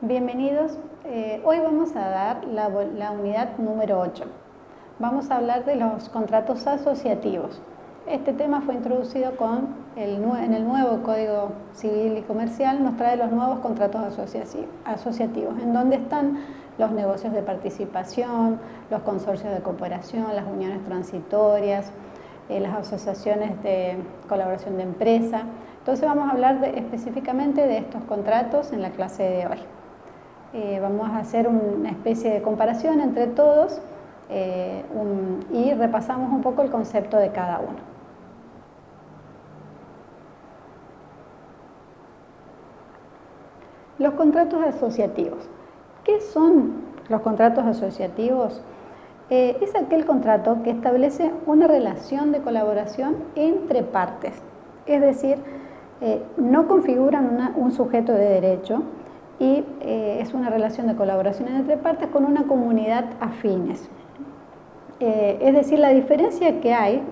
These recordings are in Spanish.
Bienvenidos. Hoy vamos a dar la unidad número 8. Vamos a hablar de los contratos asociativos. Este tema fue introducido en el nuevo Código Civil y Comercial, nos trae los nuevos contratos asociativos, en donde están los negocios de participación, los consorcios de cooperación, las uniones transitorias, las asociaciones de colaboración de empresa. Entonces vamos a hablar específicamente de estos contratos en la clase de hoy. Vamos a hacer una especie de comparación entre todos y repasamos un poco el concepto de cada uno. Los contratos asociativos. ¿Qué son los contratos asociativos? Es aquel contrato que establece una relación de colaboración entre partes, es decir, no configuran un sujeto de derecho y es una relación de colaboración entre partes con una comunidad afines. Es decir, la diferencia que hay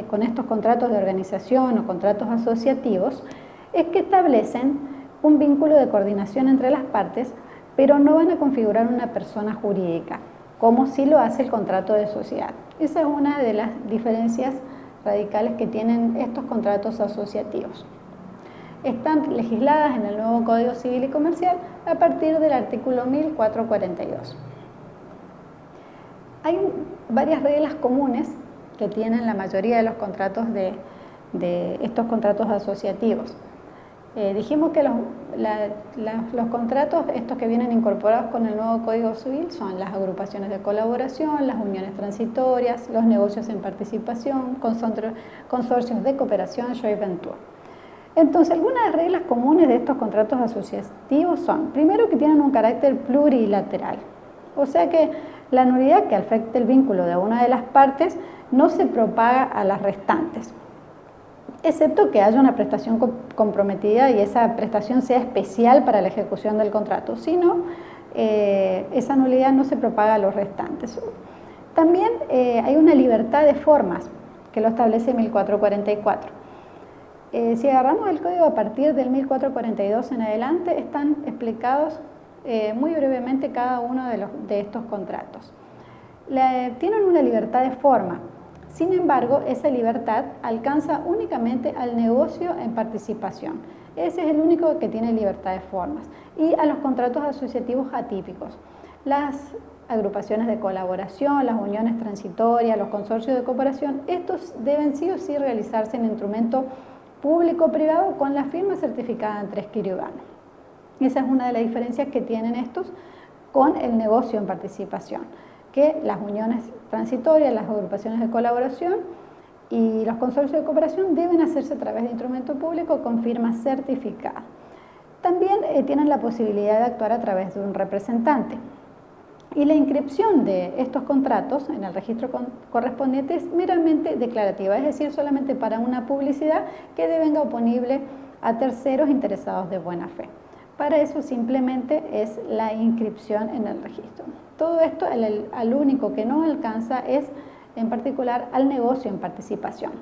con estos contratos de organización o contratos asociativos es que establecen un vínculo de coordinación entre las partes, pero no van a configurar una persona jurídica, como sí lo hace el contrato de sociedad. Esa es una de las diferencias radicales que tienen estos contratos asociativos. Están legisladas en el nuevo Código Civil y Comercial a partir del artículo 1442. Hay varias reglas comunes que tienen la mayoría de los contratos de estos contratos asociativos. Dijimos que los contratos, estos que vienen incorporados con el nuevo Código Civil, son las agrupaciones de colaboración, las uniones transitorias, los negocios en participación, consorcios de cooperación, joint venture. Entonces, algunas reglas comunes de estos contratos asociativos son, primero, que tienen un carácter plurilateral, o sea que la nulidad que afecte el vínculo de una de las partes no se propaga a las restantes, excepto que haya una prestación comprometida y esa prestación sea especial para la ejecución del contrato, si no, esa nulidad no se propaga a los restantes. También hay una libertad de formas que lo establece 1444. Si agarramos el código a partir del 1442 en adelante, están explicados muy brevemente cada uno de estos contratos. Tienen una libertad de forma, sin embargo, esa libertad alcanza únicamente al negocio en participación. Ese es el único que tiene libertad de formas. Y a los contratos asociativos atípicos. Las agrupaciones de colaboración, las uniones transitorias, los consorcios de cooperación, estos deben sí o sí realizarse en instrumento público-privado con la firma certificada entre escribano. Esa es una de las diferencias que tienen estos con el negocio en participación, que las uniones transitorias, las agrupaciones de colaboración y los consorcios de cooperación deben hacerse a través de instrumento público con firma certificada. También tienen la posibilidad de actuar a través de un representante. Y la inscripción de estos contratos en el registro correspondiente es meramente declarativa, es decir, solamente para una publicidad que devenga oponible a terceros interesados de buena fe. Para eso simplemente es la inscripción en el registro. Todo esto, al único que no alcanza es, en particular, al negocio en participación.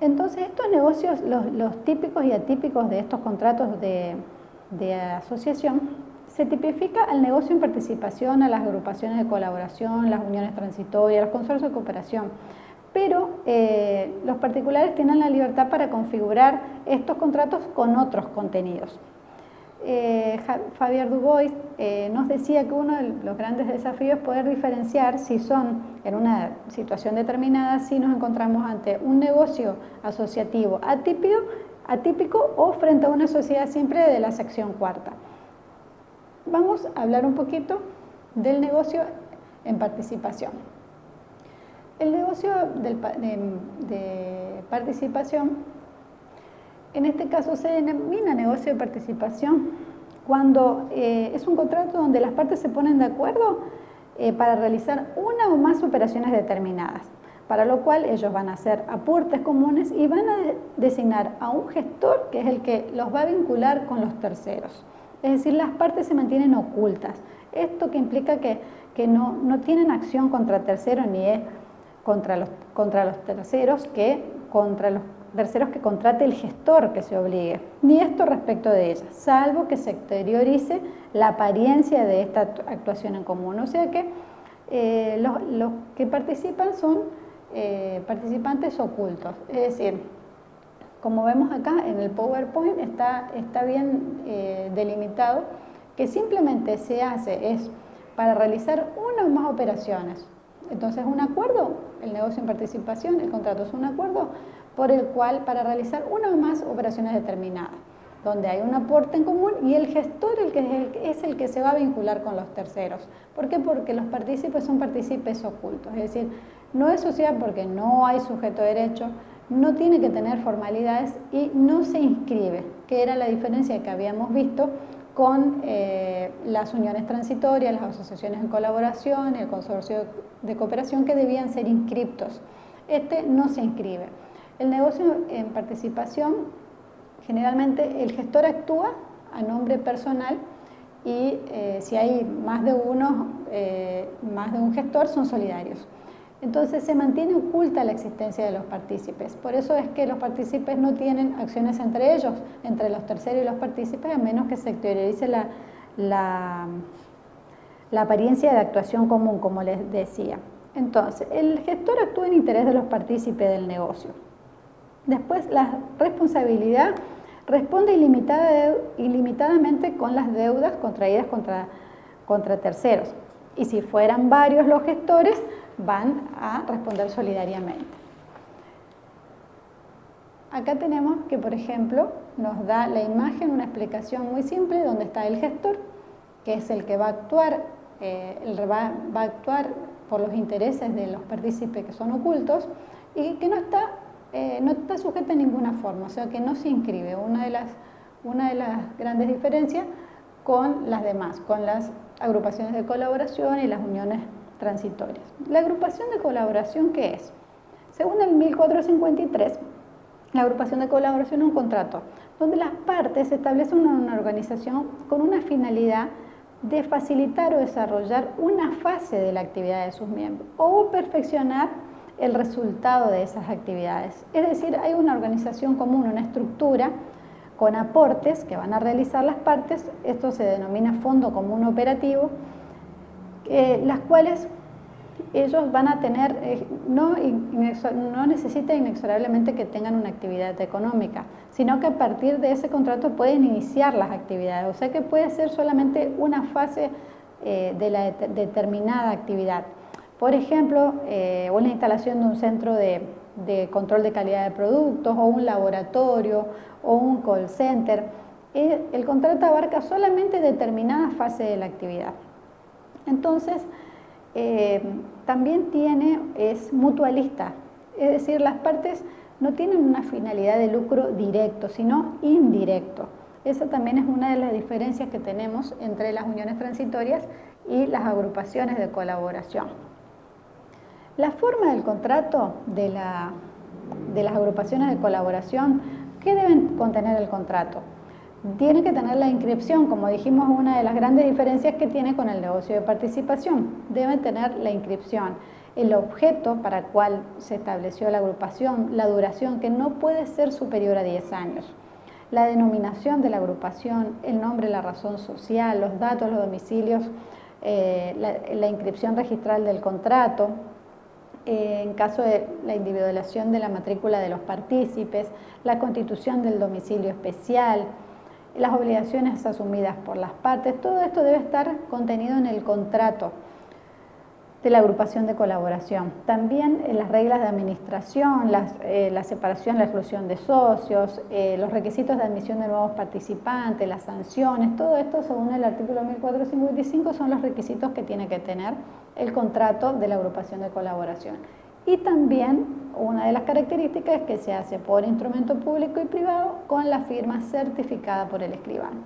Entonces, estos negocios, los típicos y atípicos de estos contratos de asociación, se tipifica al negocio en participación, a las agrupaciones de colaboración, las uniones transitorias, los consorcios de cooperación, pero los particulares tienen la libertad para configurar estos contratos con otros contenidos. Javier Dubois nos decía que uno de los grandes desafíos es poder diferenciar si son, en una situación determinada, si nos encontramos ante un negocio asociativo atípico o frente a una sociedad simple de la sección cuarta. Vamos a hablar un poquito del negocio en participación. El negocio de participación, en este caso se denomina negocio de participación cuando es un contrato donde las partes se ponen de acuerdo para realizar una o más operaciones determinadas, para lo cual ellos van a hacer aportes comunes y van a designar a un gestor que es el que los va a vincular con los terceros. Es decir, las partes se mantienen ocultas. Esto que implica que no tienen acción contra terceros ni es contra los terceros que contra terceros que contrate el gestor que se obligue, ni esto respecto de ellas, salvo que se exteriorice la apariencia de esta actuación en común. O sea que los que participan son participantes ocultos, es decir, como vemos acá en el PowerPoint está bien delimitado que simplemente se hace es para realizar una o más operaciones. Entonces un acuerdo, el negocio en participación, el contrato es un acuerdo por el cual para realizar una o más operaciones determinadas, donde hay un aporte en común y el gestor es el que se va a vincular con los terceros. ¿Por qué? Porque los partícipes son partícipes ocultos, es decir, no es sociedad porque no hay sujeto de derecho, no tiene que tener formalidades y no se inscribe, que era la diferencia que habíamos visto con las uniones transitorias, las asociaciones de colaboración, el consorcio de cooperación que debían ser inscriptos. Este no se inscribe. El negocio en participación, generalmente el gestor actúa a nombre personal y si hay más de un gestor son solidarios. Entonces se mantiene oculta la existencia de los partícipes. Por eso es que los partícipes no tienen acciones entre ellos, entre los terceros y los partícipes, a menos que se exteriorice la apariencia de actuación común, como les decía. Entonces, el gestor actúa en interés de los partícipes del negocio. Después, la responsabilidad responde ilimitadamente con las deudas contraídas contra terceros. Y si fueran varios los gestores, van a responder solidariamente. Acá tenemos que, por ejemplo, nos da la imagen una explicación muy simple donde está el gestor, que es el que va a actuar, va a actuar por los intereses de los partícipes que son ocultos y que no está sujeta a ninguna forma, o sea que no se inscribe. Una de las grandes diferencias con las demás, con las agrupaciones de colaboración y las uniones transitorias. La agrupación de colaboración, ¿qué es? Según el 1453, la agrupación de colaboración es un contrato donde las partes establecen una organización con una finalidad de facilitar o desarrollar una fase de la actividad de sus miembros o perfeccionar el resultado de esas actividades. Es decir, hay una organización común, una estructura con aportes que van a realizar las partes, esto se denomina fondo común operativo, las cuales ellos van a tener, no necesita inexorablemente que tengan una actividad económica, sino que a partir de ese contrato pueden iniciar las actividades, o sea que puede ser solamente una fase de la determinada actividad. Por ejemplo, una instalación de un centro de control de calidad de productos o un laboratorio o un call center. El contrato abarca solamente determinada fase de la actividad. Entonces, también es mutualista, es decir, las partes no tienen una finalidad de lucro directo, sino indirecto. Esa también es una de las diferencias que tenemos entre las uniones transitorias y las agrupaciones de colaboración. La forma del contrato de las agrupaciones de colaboración, ¿qué deben contener el contrato? Tiene que tener la inscripción, como dijimos, una de las grandes diferencias que tiene con el negocio de participación. Debe tener la inscripción, el objeto para el cual se estableció la agrupación, la duración, que no puede ser superior a 10 años, la denominación de la agrupación, el nombre, la razón social, los datos, los domicilios, la inscripción registral del contrato, en caso de la individualización de la matrícula de los partícipes, la constitución del domicilio especial, las obligaciones asumidas por las partes, todo esto debe estar contenido en el contrato de la agrupación de colaboración. También las reglas de administración, la separación, la exclusión de socios, los requisitos de admisión de nuevos participantes, las sanciones, todo esto según el artículo 1455 son los requisitos que tiene que tener el contrato de la agrupación de colaboración. Y también una de las características es que se hace por instrumento público y privado con la firma certificada por el escribano.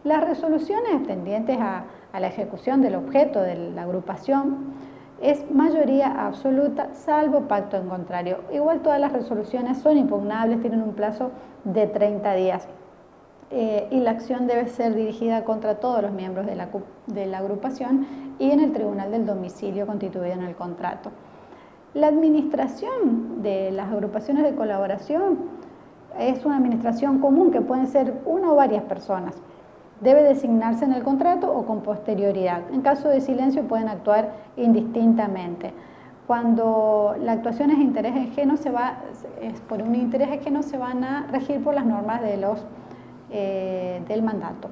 Las resoluciones tendientes a la ejecución del objeto de la agrupación es mayoría absoluta, salvo pacto en contrario. Igual todas las resoluciones son impugnables, tienen un plazo de 30 días. Y la acción debe ser dirigida contra todos los miembros de la agrupación y en el tribunal del domicilio constituido en el contrato. La administración de las agrupaciones de colaboración es una administración común que pueden ser una o varias personas. Debe designarse en el contrato o con posterioridad. En caso de silencio pueden actuar indistintamente. Cuando la actuación es interés ajeno, es por un interés ajeno, se van a regir por las normas del mandato.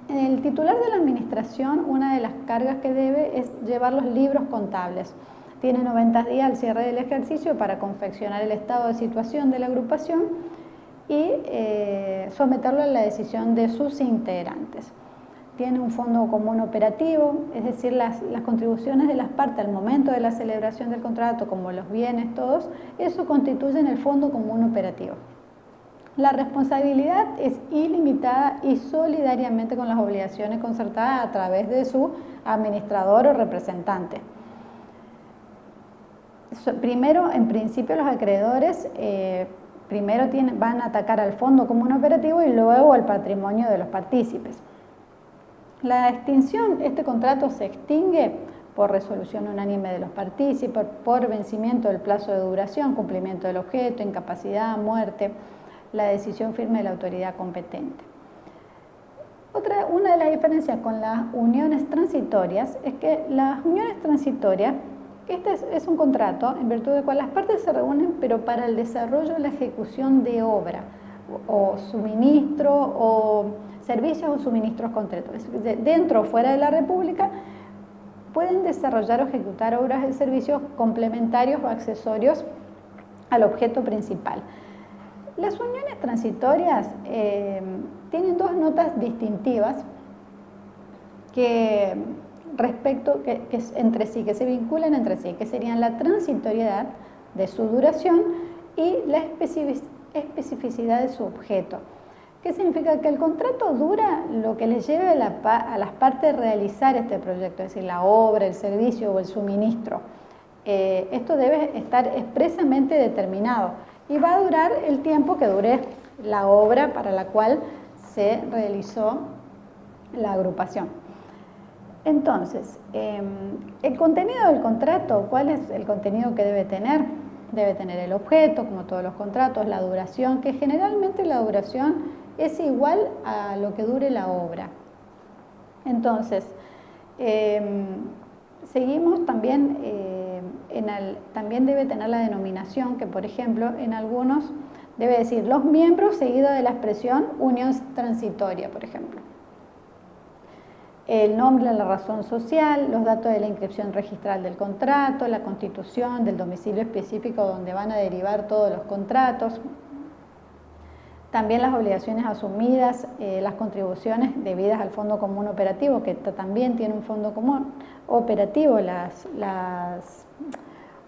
El titular de la administración, una de las cargas que debe es llevar los libros contables. Tiene 90 días al cierre del ejercicio para confeccionar el estado de situación de la agrupación y someterlo a la decisión de sus integrantes. Tiene un fondo común operativo, es decir, las contribuciones de las partes al momento de la celebración del contrato, como los bienes, todos, eso constituyen el fondo común operativo. La responsabilidad es ilimitada y solidariamente con las obligaciones concertadas a través de su administrador o representante. Primero, en principio, los acreedores primero van a atacar al fondo común operativo y luego al patrimonio de los partícipes. La extinción, este contrato se extingue por resolución unánime de los partícipes, por vencimiento del plazo de duración, cumplimiento del objeto, incapacidad, muerte, la decisión firme de la autoridad competente. Una de las diferencias con las uniones transitorias es que las uniones transitorias, este es un contrato en virtud del cual las partes se reúnen, pero para el desarrollo y la ejecución de obra, o suministro, o servicios o suministros concretos. Dentro o fuera de la República pueden desarrollar o ejecutar obras de servicios complementarios o accesorios al objeto principal. Las uniones transitorias tienen dos notas distintivas que entre sí, que se vinculan entre sí, que serían la transitoriedad de su duración y la especificidad de su objeto. ¿Qué significa? Que el contrato dura lo que les lleve a las partes a realizar este proyecto, es decir, la obra, el servicio o el suministro. Esto debe estar expresamente determinado y va a durar el tiempo que dure la obra para la cual se realizó la agrupación. Entonces, el contenido del contrato, ¿cuál es el contenido que debe tener? Debe tener el objeto, como todos los contratos, la duración, que generalmente la duración es igual a lo que dure la obra. Entonces, seguimos también, también debe tener la denominación, que por ejemplo, en algunos debe decir los miembros seguido de la expresión unión transitoria, por ejemplo. El nombre, la razón social, los datos de la inscripción registral del contrato, la constitución del domicilio específico donde van a derivar todos los contratos. También las obligaciones asumidas, las contribuciones debidas al Fondo Común Operativo, que también tiene un Fondo Común Operativo, las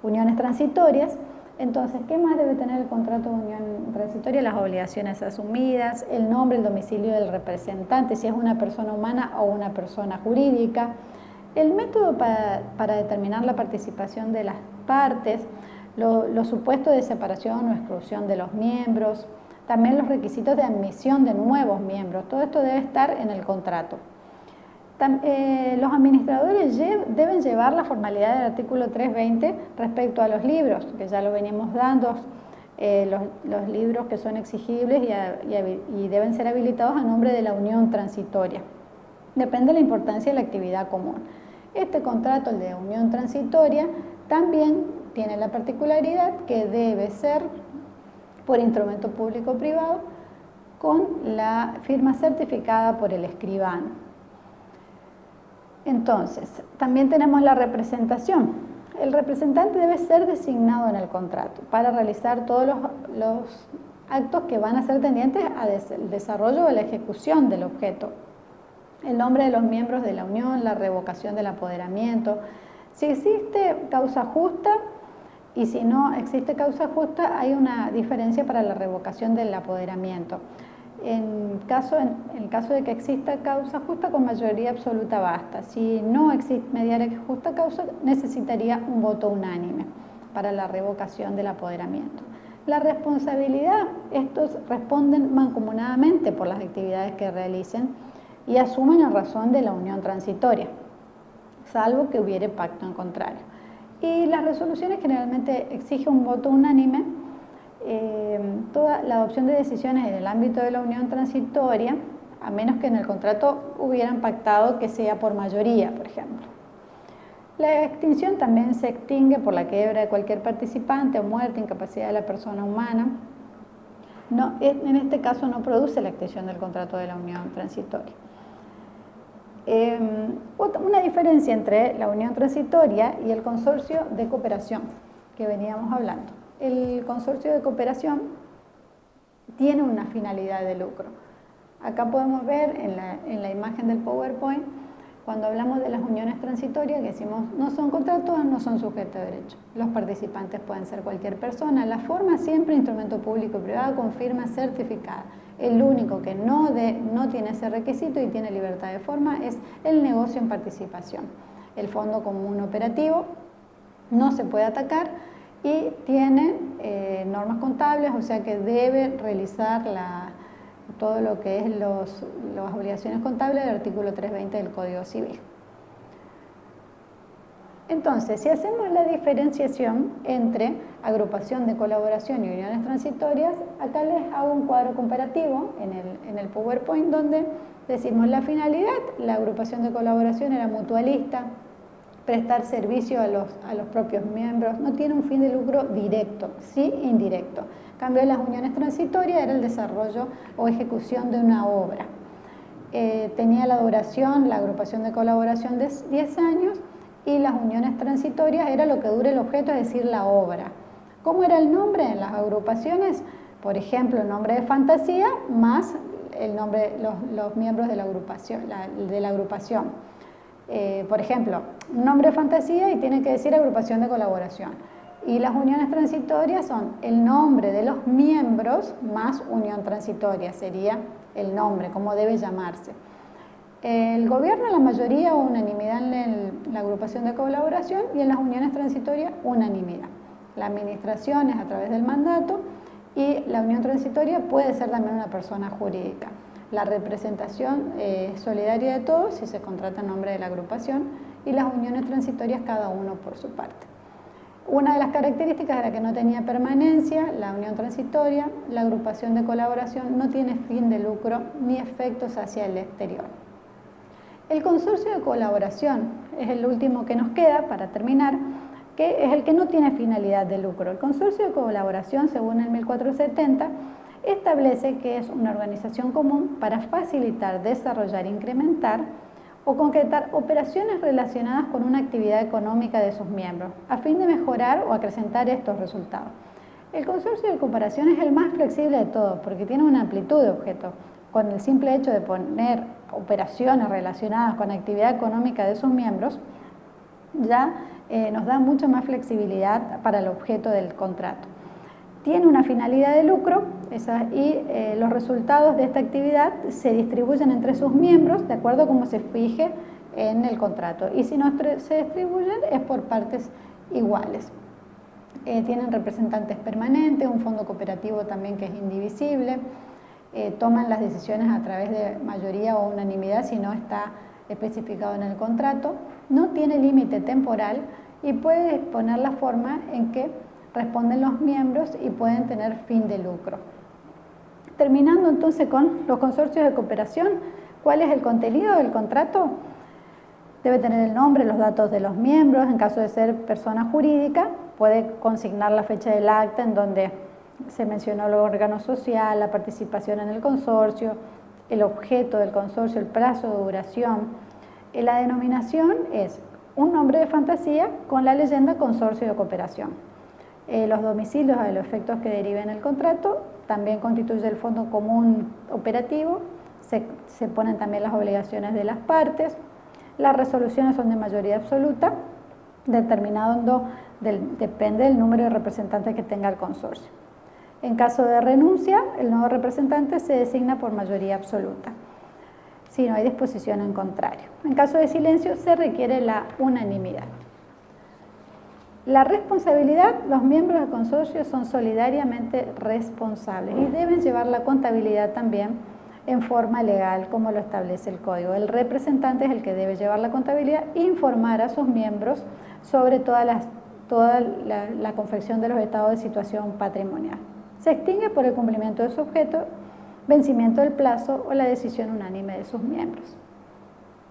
uniones transitorias. Entonces, ¿qué más debe tener el contrato de unión transitoria? Las obligaciones asumidas, el nombre, el domicilio del representante, si es una persona humana o una persona jurídica, el método para determinar la participación de las partes, los supuestos de separación o exclusión de los miembros, también los requisitos de admisión de nuevos miembros. Todo esto debe estar en el contrato. Los administradores deben llevar la formalidad del artículo 320 respecto a los libros, que ya lo venimos dando, los libros que son exigibles y deben ser habilitados a nombre de la unión transitoria. Depende de la importancia de la actividad común. Este contrato, el de unión transitoria, también tiene la particularidad que debe ser por instrumento público o privado con la firma certificada por el escribano. Entonces, también tenemos la representación. El representante debe ser designado en el contrato para realizar todos los actos que van a ser tendientes al desarrollo o a la ejecución del objeto. El nombre de los miembros de la unión, la revocación del apoderamiento. Si existe causa justa y si no existe causa justa, hay una diferencia para la revocación del apoderamiento. En el caso de que exista causa justa, con mayoría absoluta basta. Si no existe mediar justa causa, necesitaría un voto unánime para la revocación del apoderamiento. La responsabilidad, estos responden mancomunadamente por las actividades que realicen y asumen en razón de la unión transitoria, salvo que hubiere pacto en contrario. Y las resoluciones generalmente exigen un voto unánime toda la adopción de decisiones en el ámbito de la unión transitoria, a menos que en el contrato hubieran pactado que sea por mayoría, por ejemplo. La extinción también se extingue por la quiebra de cualquier participante o muerte, incapacidad de la persona humana. No, en este caso no produce la extinción del contrato de la unión transitoria. Una diferencia entre la unión transitoria y el consorcio de cooperación que veníamos hablando. El consorcio de cooperación tiene una finalidad de lucro. Acá podemos ver en la imagen del PowerPoint, cuando hablamos de las uniones transitorias, que decimos no son contratos, no son sujetos de derecho. Los participantes pueden ser cualquier persona. La forma siempre instrumento público y privado con firma certificada. El único que no tiene ese requisito y tiene libertad de forma es el negocio en participación. El fondo común operativo no se puede atacar y tiene normas contables, o sea que debe realizar todo lo que es las obligaciones contables del artículo 320 del Código Civil. Entonces, si hacemos la diferenciación entre agrupación de colaboración y uniones transitorias, acá les hago un cuadro comparativo en el PowerPoint donde decimos la finalidad, la agrupación de colaboración era mutualista, prestar servicio a los propios miembros, no tiene un fin de lucro directo, sí indirecto. En cambio, las uniones transitorias era el desarrollo o ejecución de una obra. Tenía la duración, la agrupación de colaboración de 10 años y las uniones transitorias era lo que dure el objeto, es decir, la obra. ¿Cómo era el nombre en las agrupaciones? Por ejemplo, el nombre de fantasía más el nombre, los miembros de la agrupación. Por ejemplo, un nombre de fantasía y tiene que decir agrupación de colaboración. Y las uniones transitorias son el nombre de los miembros más unión transitoria, sería el nombre, cómo debe llamarse. El gobierno, la mayoría o unanimidad en la agrupación de colaboración y en las uniones transitorias, unanimidad. La administración es a través del mandato y la unión transitoria puede ser también una persona jurídica. La representación solidaria de todos si se contrata en nombre de la agrupación y las uniones transitorias cada uno por su parte. Una de las características era que no tenía permanencia, la unión transitoria, la agrupación de colaboración no tiene fin de lucro ni efectos hacia el exterior. El consorcio de colaboración es el último que nos queda para terminar, que es el que no tiene finalidad de lucro. El consorcio de colaboración, según el 1470, establece que es una organización común para facilitar, desarrollar, incrementar o concretar operaciones relacionadas con una actividad económica de sus miembros, a fin de mejorar o acrecentar estos resultados. El consorcio de cooperación es el más flexible de todos, porque tiene una amplitud de objetos. Con el simple hecho de poner operaciones relacionadas con actividad económica de sus miembros, ya nos da mucha más flexibilidad para el objeto del contrato. Tiene una finalidad de lucro y los resultados de esta actividad se distribuyen entre sus miembros de acuerdo a cómo se fije en el contrato. Y si no se distribuyen es por partes iguales. Tienen representantes permanentes, un fondo cooperativo también que es indivisible. Toman las decisiones a través de mayoría o unanimidad si no está especificado en el contrato. No tiene límite temporal y puede disponer la forma en que responden los miembros y pueden tener fin de lucro. Terminando entonces con los consorcios de cooperación, ¿cuál es el contenido del contrato? Debe tener el nombre, los datos de los miembros, en caso de ser persona jurídica, puede consignar la fecha del acta en donde se mencionó el órgano social, la participación en el consorcio, el objeto del consorcio, el plazo de duración. La denominación es un nombre de fantasía con la leyenda consorcio de cooperación. Los domicilios a los efectos que deriven el contrato, también constituye el fondo común operativo, se ponen también las obligaciones de las partes, las resoluciones son de mayoría absoluta, determinando depende del número de representantes que tenga el consorcio. En caso de renuncia, el nuevo representante se designa por mayoría absoluta, si no hay disposición en contrario. En caso de silencio, se requiere la unanimidad. La responsabilidad, los miembros del consorcio son solidariamente responsables y deben llevar la contabilidad también en forma legal, como lo establece el código. El representante es el que debe llevar la contabilidad e informar a sus miembros sobre toda la confección de los estados de situación patrimonial. se extingue por el cumplimiento de su objeto, vencimiento del plazo o la decisión unánime de sus miembros.